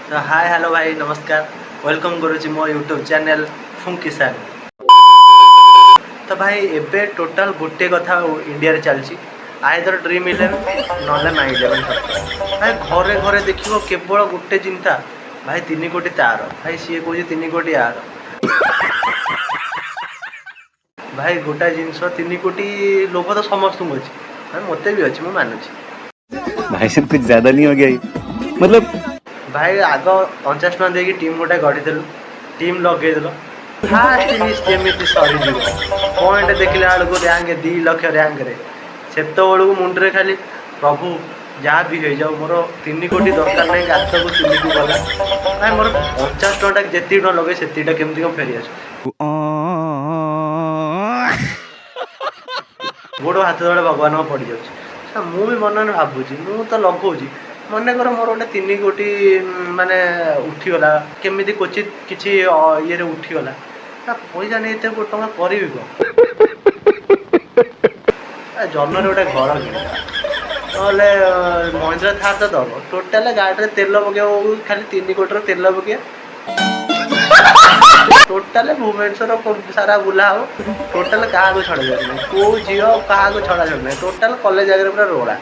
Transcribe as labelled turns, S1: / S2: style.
S1: तो hi hello भाई नमस्कार वेलकम करुच्ची मो यूट्यूब चैनल फुंकिसान। तो भाई एबे टोटाल गोटे कथा इंडिया रे चलची आइदर ड्रीम इलेवन ना माई इलेवन भाई घरे घरे देखियो केवल गोटे चिंता भाई 3 कोटी तार भाई सी कह 3 कोटी आर भाई गोटा जिनस 3 कोटी लोभ तो समस्त अच्छी भाई मत भी अच्छी मुझे मानुची
S2: भाई साहब कुछ ज्यादा नहीं हो गया ये? मतलब
S1: भाई आग 50 टका देकी टीम गोटे गढ़ी टीम लगेदेल फास्ट इनिंग्स जमी सरीज पॉइंट देखला बेलू रैंक 2 लाख रैंक से मुंडे खाली प्रभु जहाँ भी हो जाओ मोर 3 कोटी दरकार नहीं गात को चुनी को गला भाई मोर 50 टका जी टका लगे से केमती कौन फेरी आस गोड़ हाथ तले भगवान पड़ जाऊँ मुझे मन मन भावुँ मु तो लगौची मनकर मोर गोटे 3 कोटी माने उठीगला केमी क्वचित किसी ये उठीगला पैसा नहीं तो टका करी जन्म गोटे घर कि ना महिंद्रा थार तो दब टोटाल गाड़ी में तेल पकड़ खाली 3 कोटी तेल पकड़ टोटाल भुवनेश्वर सारा बुला हो टोटाल क्या छड़ा जाए कौ झील क्या छड़ा जाए टोटाल कॉलेज आगे पूरा रोड़ा